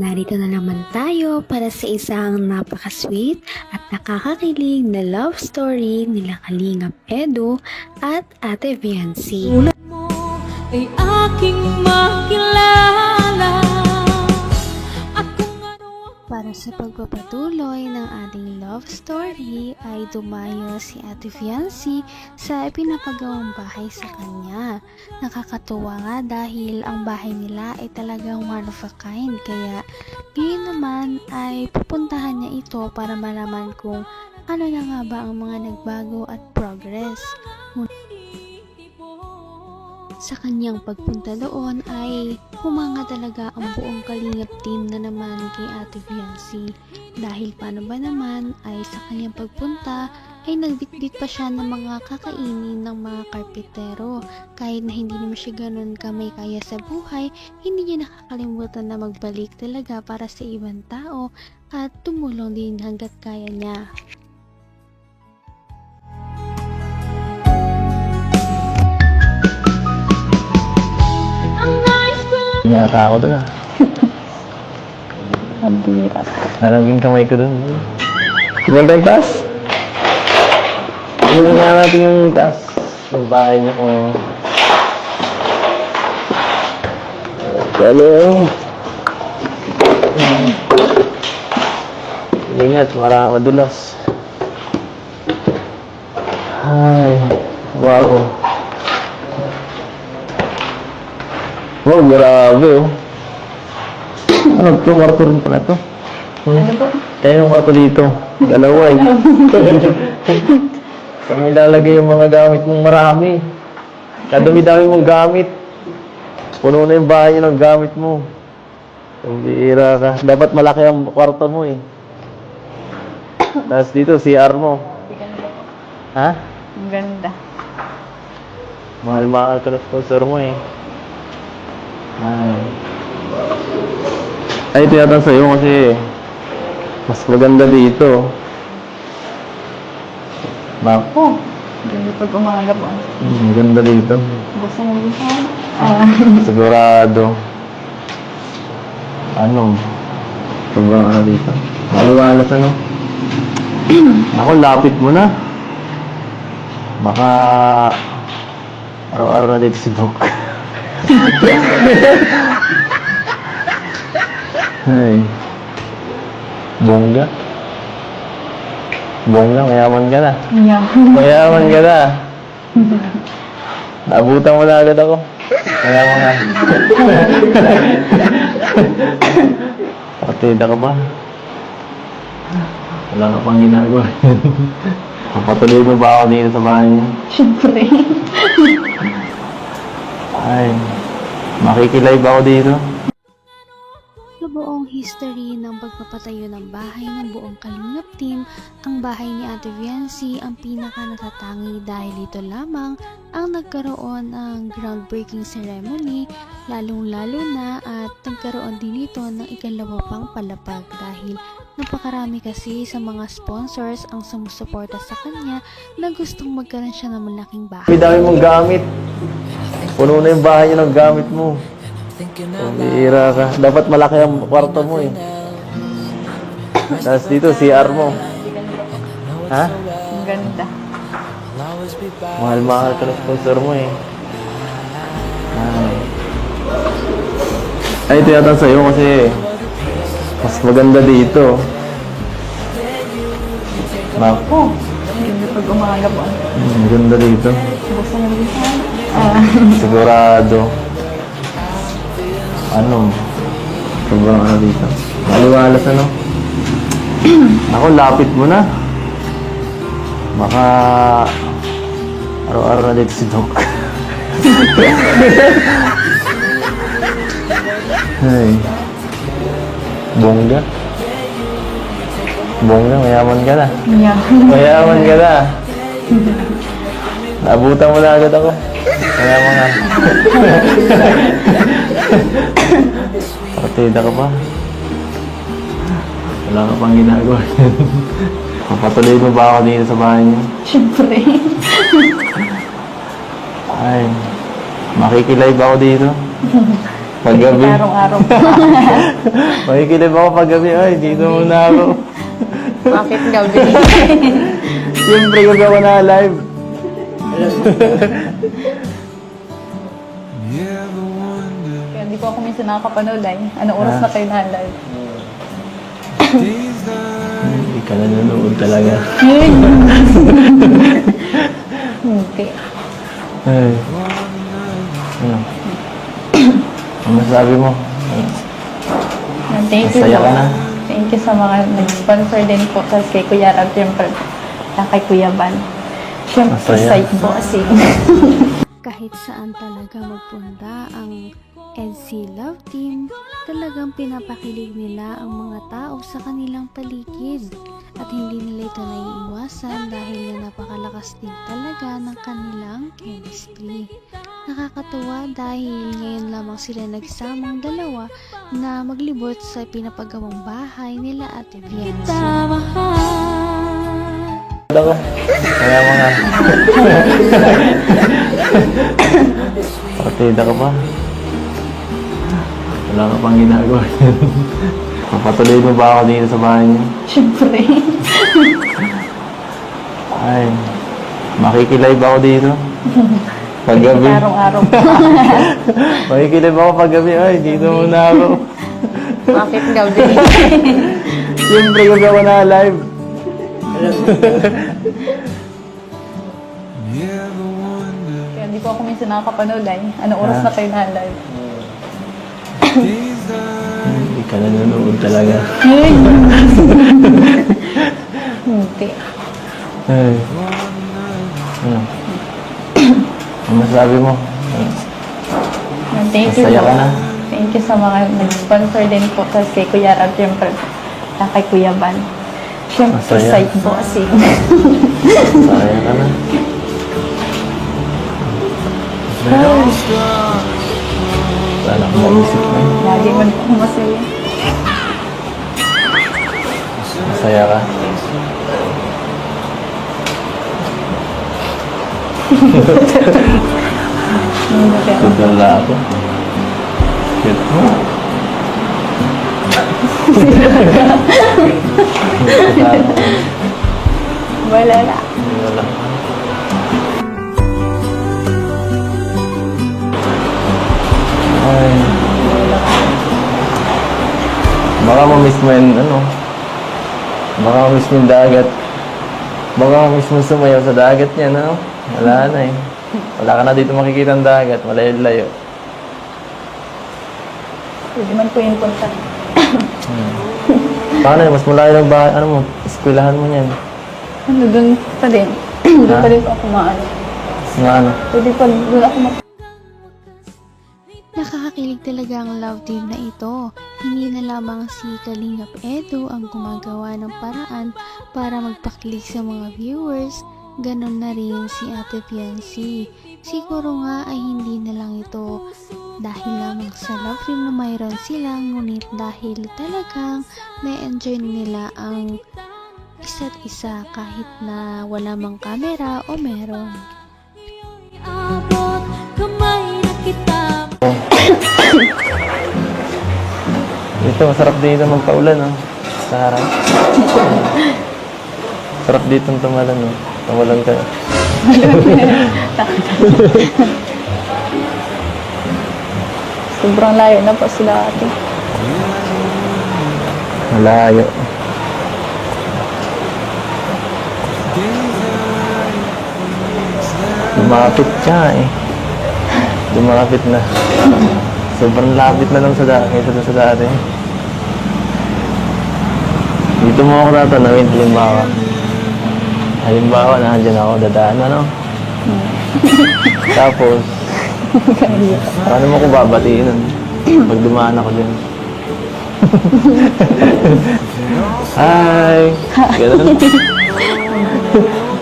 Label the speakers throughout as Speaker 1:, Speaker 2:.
Speaker 1: narito na naman tayo para sa isang napaka-sweet at nakakakilig na love story nila Kalingap Edu at Ate Viancy.
Speaker 2: Mo ay aking makilala.
Speaker 1: Para sa pagpapatuloy ng ating love story ay dumayo si Ate Viancy sa pinapagawang bahay sa kanya. Nakakatuwa nga dahil ang bahay nila ay talagang one of a kind, kaya ngayon naman ay pupuntahan niya ito para malaman kung ano na nga ba ang mga nagbago at progress. Sa kanyang pagpunta doon ay humanga talaga ang buong Kalingap team na naman kay Ate Viancy. Dahil paano ba naman ay sa kanyang pagpunta ay nagbitbit pa siya ng mga kakainin ng mga karpetero. Kahit na hindi naman siya ganun kamay kaya sa buhay, hindi niya nakakalimutan na magbalik talaga para sa ibang tao at tumulong din hanggat kaya niya.
Speaker 3: Yata ako doon ah. Nalaging kamay ko doon. Sinanda yung taas? Sinanda nga natin yung taas. Yung bahay niya kung... Hello. Ingat, madulas. Ay, wow. Wow, grabe oh. Ano to? Kwarto rin pala to. Ano to? Kaya yung kwarto dito. Dalawa eh. Kami lalagay yung mga gamit mong marami. Kadami-dami mong gamit. Puno na yung bahay ng gamit mo. Ang bihira ka. Dapat malaki ang kwarto mo eh. Tapos dito, CR mo. Ha?
Speaker 4: Ang ganda.
Speaker 3: Mahal-mahal ka na sponsor mo eh. Ay, ito yata sa'yo kasi mas maganda dito. Bako.
Speaker 4: Ganda pag umaga po.
Speaker 3: Maganda dito.
Speaker 4: Gusto mo dito?
Speaker 3: Sigurado. Ano? Sobrang ano dito. Maliwalas ano? Ako, lapit mo na. Baka araw-araw na dito si Doc. Ay. Bongga. Bongga, mayaman ka na. Mayaman ka na. Nabutan mo na agad ako. Mayaman ka. Partida ka ba? Wala ka pang ginagawa. Papatuloy mo ba ako dito sa bahay niya?
Speaker 4: Siyempre.
Speaker 3: Ay, makikilive ako dito.
Speaker 1: Sa buong history ng pagpapatayo ng bahay ng buong Kalingap team, ang bahay ni Ate Viancy ang pinaka natatangi dahil ito lamang ang nagkaroon ng groundbreaking ceremony, lalong-lalo na at nagkaroon din ito ng ikalawa pang palapag dahil napakarami kasi sa mga sponsors ang sumusuporta sa kanya na gustong magkaroon siya ng malaking bahay.
Speaker 3: May dami mong gamit. Puno na yung bahay niya ng gamit mo. Ang bihira ka. Dapat malaki ang kwarto mo eh. Tapos dito, CR mo. Ha?
Speaker 4: Ang ganda.
Speaker 3: Mahal-mahal ka na sponsor mo eh. Ay, ito yata sa'yo kasi mas maganda dito. Bako.
Speaker 4: Ganda pag umaga po.
Speaker 3: Maganda dito.
Speaker 4: Gusto mo dito?
Speaker 3: Sigurado. Ano? Sobrang ano dito. Maliwalas ano? Ako, lapit mo na. Baka araw-araw na dito si Doc. Ay. Bongga. Bongga, mayaman ka na. Mayaman ka na. Nabutan mo na agad ako. Mayaman ka. Partida ka pa. Wala ka pang ginagawa. Papatuloy mo ba ako dito sa bahay niyo?
Speaker 4: Siyempre.
Speaker 3: Ay, makikilive ako dito. Paggabi.
Speaker 4: Araw-araw po.
Speaker 3: Makikilib ako paggabi. Ay, dito muna ako.
Speaker 4: Bakit gabi?
Speaker 3: Siyempre, gabi ako na live.
Speaker 4: Kaya hindi po ako minsan nakakapanood ay. Anong oras na kayo na-live?
Speaker 3: Hindi ka nanonood talaga.
Speaker 4: Hindi.
Speaker 3: Ay. Ano? Ano masabi mo?
Speaker 4: Thank you.
Speaker 3: Masaya ka na?
Speaker 4: Thank you sa mga nag-sponsor din po kay Kuya Rab, siyempre. Kay Kuya Van. Siyempre,
Speaker 3: Masaya.
Speaker 4: site po kasi.
Speaker 1: Kahit saan talaga magpunta ang EDC Love Team, talagang pinapakilig nila ang mga tao sa kanilang paligid. At hindi nila ito naiiwasan dahil nga napakalakas din talaga ng kanilang chemistry. Nakakatuwa dahil ngayon lamang sila nagsamang dalawa na maglibot sa pinapagawang bahay nila Ate Viancy.
Speaker 3: Ako. Kaya mo nga. Partida ka pa. Wala ka pang ginagawa. Papatuloy mo ba ako dito sa bahay niyo?
Speaker 4: Siyempre.
Speaker 3: Ay, makikilive ako dito. Paggabi.
Speaker 4: Araw-araw po.
Speaker 3: Makikilive ako paggabi. Ay, dito muna ako.
Speaker 4: Bakit gabi?
Speaker 3: Siyempre, gabi ako na live.
Speaker 4: Kaya hindi po ako minsan nakakapanood ay. Anong oras na kayo na-live?
Speaker 3: Hindi ka nanonood talaga.
Speaker 4: Hindi.
Speaker 3: Ay. Ano? Ano masabi mo?
Speaker 4: Thank you.
Speaker 3: Masaya ka na?
Speaker 4: Thank you sa mga nag-sponsor din po kay Kuya Rab, siyempre. Kay Kuya Van. Siyempre,
Speaker 3: Masaya.
Speaker 4: site po kasi.
Speaker 3: Masaya ka na? Wala akong maisip na.
Speaker 4: Lagi man po masaya.
Speaker 3: Masaya ka?
Speaker 4: Hindi kaya.
Speaker 3: Tudala ako. Cute mo.
Speaker 4: Wala na.
Speaker 3: Wala. Ay. Baka ma-miss mo yung ano. Baka ma-miss mo yung dagat. Baka ma-miss mo sumayaw sa dagat niya, no? Wala na eh. Wala ka na dito makikita ang dagat. Malayo-layo.
Speaker 4: Pwede man po yung punta.
Speaker 3: Paano yun? Mas malayo ng bahay. Ano mo? Eskwelahan mo niyan.
Speaker 4: Ano, dun pa din. Doon pa din po ako maano.
Speaker 3: Nga ano?
Speaker 4: Pwede pa doon ako
Speaker 1: Nakakakilig talaga ang love team na ito. Hindi na lamang si Kalingap Edo ang gumagawa ng paraan para magpakilig sa mga viewers, ganon na rin si Ate Viancy. Siguro nga ay hindi na lang ito dahil lamang sa love team na mayroon sila, ngunit dahil talagang na-enjoy nila ang isa't isa kahit na wala mang camera o meron.
Speaker 2: Abot kamay na kita.
Speaker 3: Dito, masarap dito magpaulan, no? Sa harap. Sarap dito tumalan, no? Tumalan ka.
Speaker 4: sobrang layo na po sila ate.
Speaker 3: Malayo. Lumapit siya, eh. Lumapit na. Sobrang lapit na lang sa dati, kaysa sa dati. Dito mo ako tatanawin, halimbawa. Halimbawa, nandiyan ako, dadaan, ano? Tapos, paano mo ko babatiin nun? Pag dumaan ako dyan. Hi! Ganun.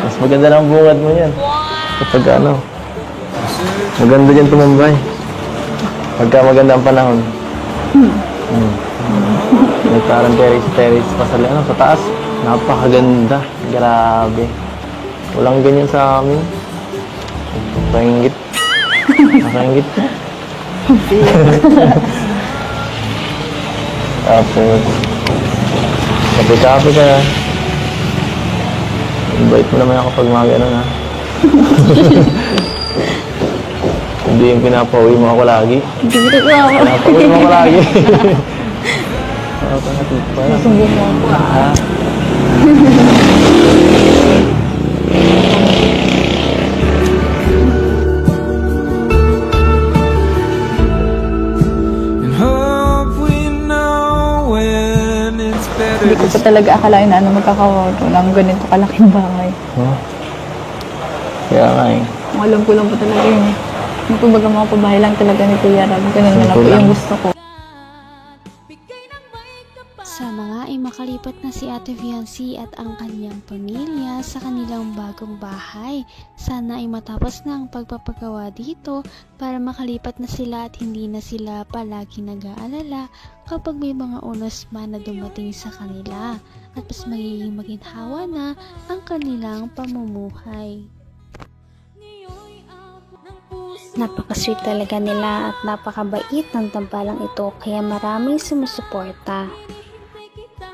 Speaker 3: Mas maganda lang ang bungad mo yan. Kapag ano, maganda dyan tumambay. Pagka maganda ang panahon. May parang terrace pa sa taas. Napakaganda. Grabe. Walang ganyan sa amin. Nakaingit. Nakaingit. Tapos, kape-kape ka na. Invite mo naman ako pag mga ganun, ha? Hindi yung pinapauwi mo ako lagi.
Speaker 4: Dito ko ako.
Speaker 3: Pinapauwi mo ako lagi. Nakapangati pa.
Speaker 4: Sumbong mo ako.
Speaker 3: Ha?
Speaker 5: And hope we know when it's better
Speaker 4: Hindi ko pa talaga akalain na magkakawato ng ganito kalaking bahay.
Speaker 3: No? Kaya nga eh.
Speaker 4: Ang alam ko lang po talaga yun eh. Yung kumbaga mga pabahay lang talaga ni Kuya Rab. Ganun na lang po
Speaker 3: Simple lang.
Speaker 4: yung gusto ko.
Speaker 1: Sana nga ay makalipat na si Ate Viancy at ang kanyang pamilya sa kanilang bagong bahay. Sana ay matapos na ang pagpapagawa dito para makalipat na sila at hindi na sila palagi nag-aalala kapag may mga unos man na dumating sa kanila at mas magiging maginhawa na ang kanilang pamumuhay. Napaka-sweet talaga nila at napakabait ng tambalang ito kaya maraming sumusuporta.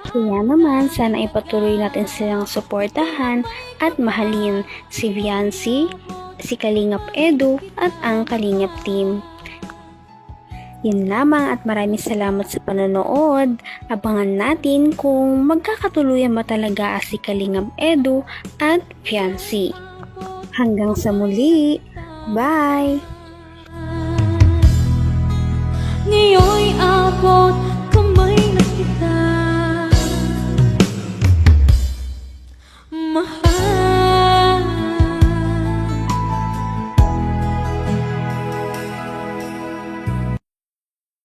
Speaker 1: Kaya naman, sana ipatuloy natin silang suportahan at mahalin si Viancy, si Kalingap Edu at ang Kalingap team. Yun lamang at maraming salamat sa panonood. Abangan natin kung magkakatuluyan ba talaga si Kalingap Edu at Viancy. Hanggang sa muli. Bye!
Speaker 2: Ngayon'y abot